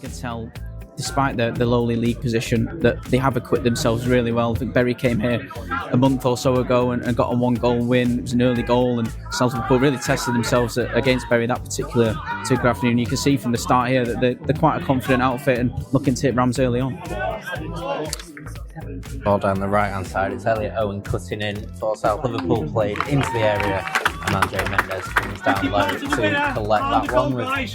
can tell, despite the lowly league position, that they have equipped themselves really well. I think Bury came here a month or so ago and got a 1-goal win. It was an early goal, and South Liverpool really tested themselves against Bury that particular afternoon. You can see from the start here that they're quite a confident outfit and looking to hit Rams early on. Ball down the right hand side, it's Elliot Owen cutting in for South Liverpool, played into the area, and Andre Mendes comes down low to collect that one with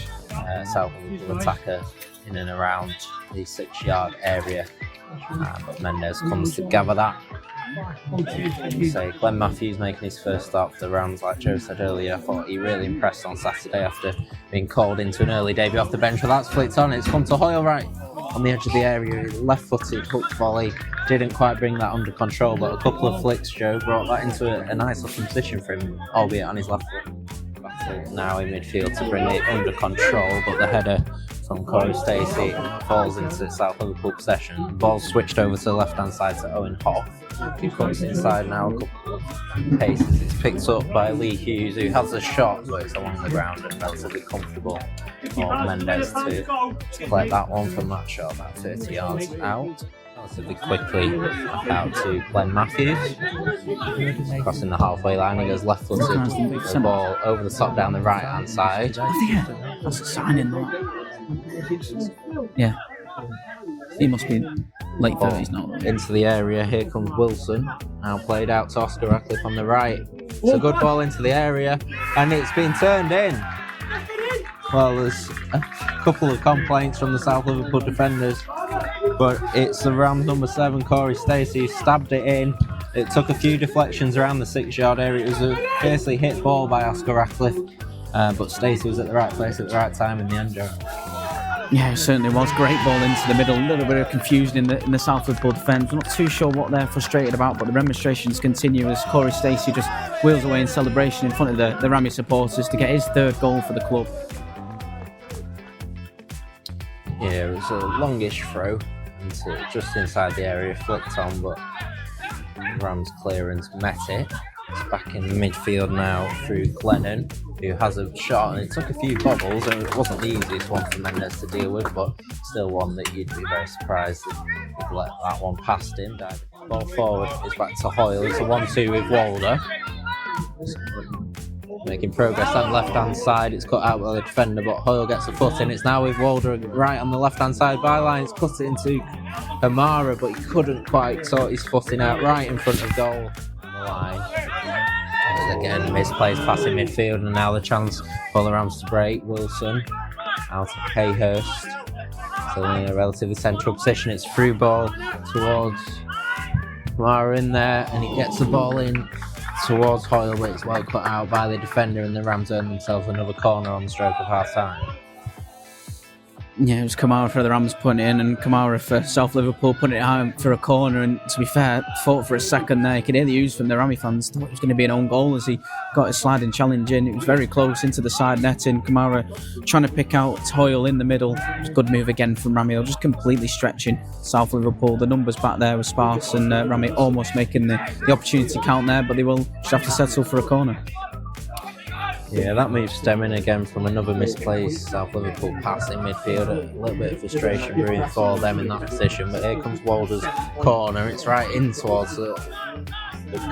South Liverpool attacker in and around the 6-yard area, but Mendes comes to gather that. So Glenn Matthews making his first start for the Rams, like Joe said earlier. I thought he really impressed on Saturday after being called into an early debut off the bench, but that's flicked on. It's come to Hoyle right on the edge of the area, left-footed hooked volley, didn't quite bring that under control, but a couple of flicks, Joe, brought that into a nice looking position for him, albeit on his left foot. Battle now in midfield to bring it under control, but the header from Corey Stacey falls into South Liverpool possession. Ball switched over to the left-hand side to Owen Hoff, who comes inside now a couple of paces. It's picked up by Lee Hughes, who has a shot, but it's along the ground and relatively comfortable for Mendes to collect that one from that shot about 30 yards out. Relatively quickly back out to Glenn Matthews, crossing the halfway line. He goes left-footed, the ball over the top down the right-hand side. Yeah, that's a signing, that. Yeah. He must be late 30s now. Into the area, here comes Wilson. Now played out to Oscar Ratcliffe on the right. It's a good ball into the area, and it's been turned in. Well, there's a couple of complaints from the South Liverpool defenders, but it's the Rams number 7, Corey Stacey, who stabbed it in. It took a few deflections around the 6-yard area. It was a fiercely hit ball by Oscar Ratcliffe, but Stacey was at the right place at the right time in the end, Joe. Yeah, it certainly was. Great ball into the middle. A little bit of confusion in the South Liverpool defence. I'm not too sure what they're frustrated about, but the remonstrations continue as Corey Stacey just wheels away in celebration in front of the Rammy supporters to get his 3rd goal for the club. Yeah, it was a longish throw just inside the area, flicked on, but Rams clearance met it. It's back in the midfield now through Glennon, who has a shot, and it took a few bobbles, and it wasn't the easiest one for Mendes to deal with, but still one that you'd be very surprised that he'd let that one past him. Ball forward is back to Hoyle. It's a 1-2 with Walder. Making progress on the left-hand side. It's cut out by the defender, but Hoyle gets a foot in. It's now with Walder right on the left-hand side byline. It's cut it into Kamara, but he couldn't quite sort his footing out right in front of goal on the line. And again, misplaced pass in midfield, and now the chance for the Rams to break. Wilson out of Hayhurst. So in a relatively central position. It's through ball towards Kamara in there, and he gets the ball in towards Hoyle, but it's well cut out by the defender, and the Rams earn themselves another corner on the stroke of half time. Yeah, it was Kamara for the Rams putting it in, and Kamara for South Liverpool putting it home for a corner. And to be fair, fought for a second there. You could hear the ooze from the Rammy fans. Thought it was going to be an own goal as he got a sliding challenge in. It was very close into the side netting. Kamara trying to pick out Hoyle in the middle. It was a good move again from Rammy. They were just completely stretching South Liverpool. The numbers back there were sparse, and Rammy almost making the opportunity count there, but they will just have to settle for a corner. Yeah, that move stemming again from another misplaced South Liverpool pass in midfield. A little bit of frustration brewing for them in that position, but here comes Walder's corner. It's right in towards the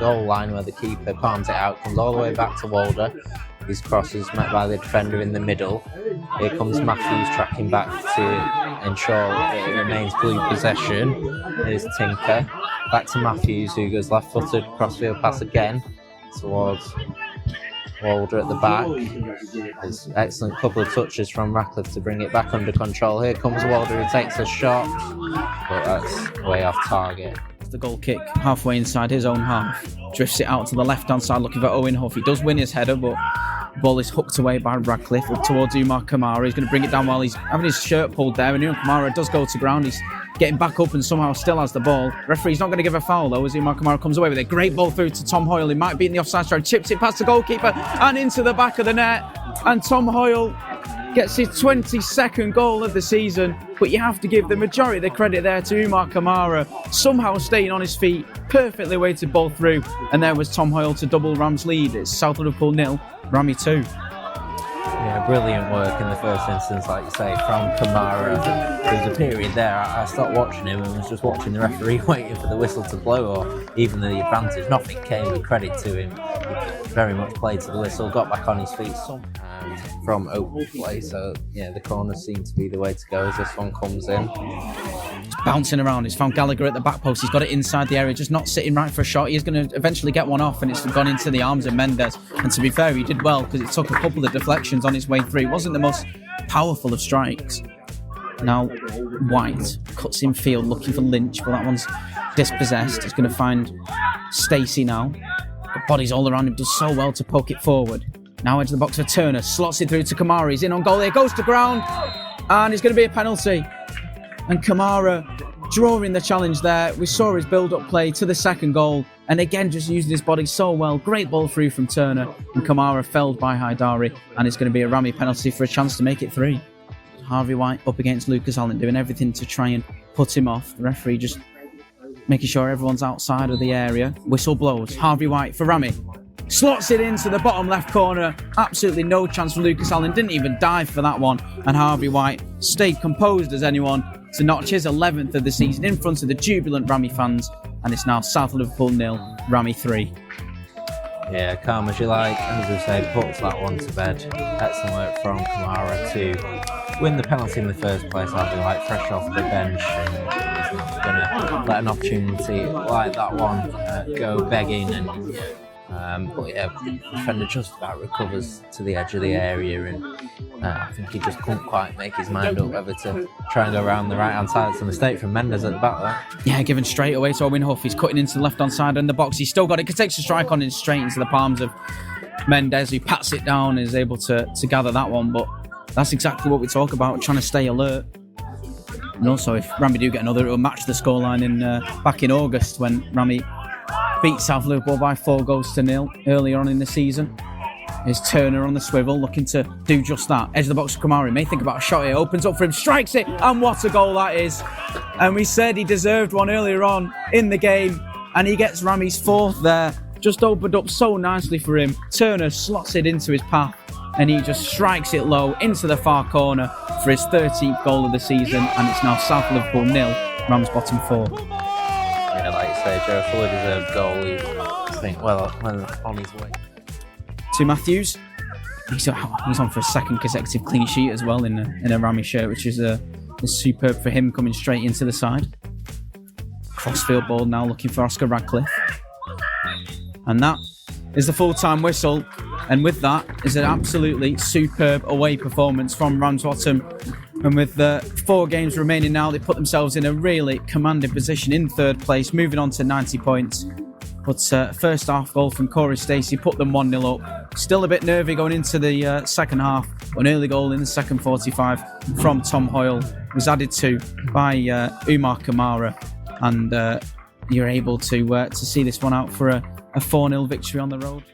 goal line where the keeper palms it out. Comes all the way back to Walder. His cross is met by the defender in the middle. Here comes Matthews tracking back to ensure that it remains blue possession. Here's Tinker. Back to Matthews, who goes left-footed, crossfield pass again towards Walder at the back. There's an excellent couple of touches from Ratcliffe to bring it back under control. Here comes Walder, who takes a shot, but that's way off target. The goal kick halfway inside his own half. Drifts it out to the left-hand side looking for Owen Huff. He does win his header, but the ball is hooked away by Ratcliffe up towards Umar Kamara. He's going to bring it down while he's having his shirt pulled there, and Umar Kamara does go to ground. He's getting back up and somehow still has the ball. Referee's not going to give a foul though as Umar Kamara comes away with it. Great ball through to Tom Hoyle. He might be in the offside strike. Chips it past the goalkeeper and into the back of the net. And Tom Hoyle gets his 22nd goal of the season, but you have to give the majority of the credit there to Umar Kamara, somehow staying on his feet, perfectly weighted ball through, and there was Tom Hoyle to double Rams' lead. It's South Liverpool 0, Rammy 2. Yeah, brilliant work in the first instance, like you say, from Kamara. There was a period there I stopped watching him and was just watching the referee waiting for the whistle to blow or even the advantage. Nothing came with credit to him. He very much played to the whistle, got back on his feet from open play. So yeah, the corners seem to be the way to go as this one comes in. It's bouncing around. He's found Gallagher at the back post. He's got it inside the area, just not sitting right for a shot. He's going to eventually get one off, and it's gone into the arms of Mendes. And to be fair, he did well because it took a couple of deflections on his way through. It wasn't the most powerful of strikes. Now White cuts in field looking for Lynch, but that one's dispossessed. He's going to find Stacey now. The bodies all around him, does so well to poke it forward. Now edge of the box for Turner, slots it through to Kamara. He's in on goal here, goes to ground, and it's going to be a penalty. And Kamara drawing the challenge there. We saw his build-up play to the second goal, and again just using his body so well. Great ball through from Turner, and Kamara felled by Haidari, and it's going to be a Rami penalty for a chance to make it 3. Harvey White up against Lucas Allen, doing everything to try and put him off. The referee just making sure everyone's outside of the area. Whistle blows. Harvey White for Rami. Slots it into the bottom left corner. Absolutely no chance for Lucas Allen. Didn't even dive for that one. And Harvey White stayed composed as anyone to notch his 11th of the season in front of the jubilant Rami fans. And it's now South Liverpool 0, Rami 3. Yeah, calm as you like. As we say, puts that one to bed. Excellent work from Kamara to win the penalty in the first place. Harvey White fresh off the bench, and he's not going to let an opportunity like that one go begging. And but yeah, the defender just about recovers to the edge of the area, and I think he just couldn't quite make his mind up whether to try and go around the right hand side. It's a mistake from Mendes at the back there. Yeah, given straight away to Owen Huff. He's cutting into the left hand side in the box. He's still got it. He takes a strike on it straight into the palms of Mendes, who pats it down and is able to gather that one. But that's exactly what we talk about, trying to stay alert. And also, if Rami do get another, it will match the scoreline in back in August when Rami beat South Liverpool by 4-0 earlier on in the season. Here's Turner on the swivel, looking to do just that. Edge of the box, Kamara may think about a shot here, opens up for him, strikes it, and what a goal that is. And we said he deserved one earlier on in the game, and he gets Rami's 4th there. Just opened up so nicely for him. Turner slots it into his path, and he just strikes it low into the far corner for his 13th goal of the season, and it's now South Liverpool 0, Ramsbottom 4. Yeah, like you say, Joe, fully deserved goal. He's, I think, well on his way. To Matthews. He's on for a second consecutive clean sheet as well in a Rami shirt, which is superb for him, coming straight into the side. Crossfield ball now, looking for Oscar Radcliffe. And that is the full-time whistle. And with that is an absolutely superb away performance from Ramsbottom. And with 4 games remaining now, they put themselves in a really commanding position in 3rd place, moving on to 90 points. But first half goal from Corey Stacey put them 1-0 up. Still a bit nervy going into the second half. An early goal in the second 45 from Tom Hoyle was added to by Umar Kamara. And you're able to see this one out for a 4-0 victory on the road.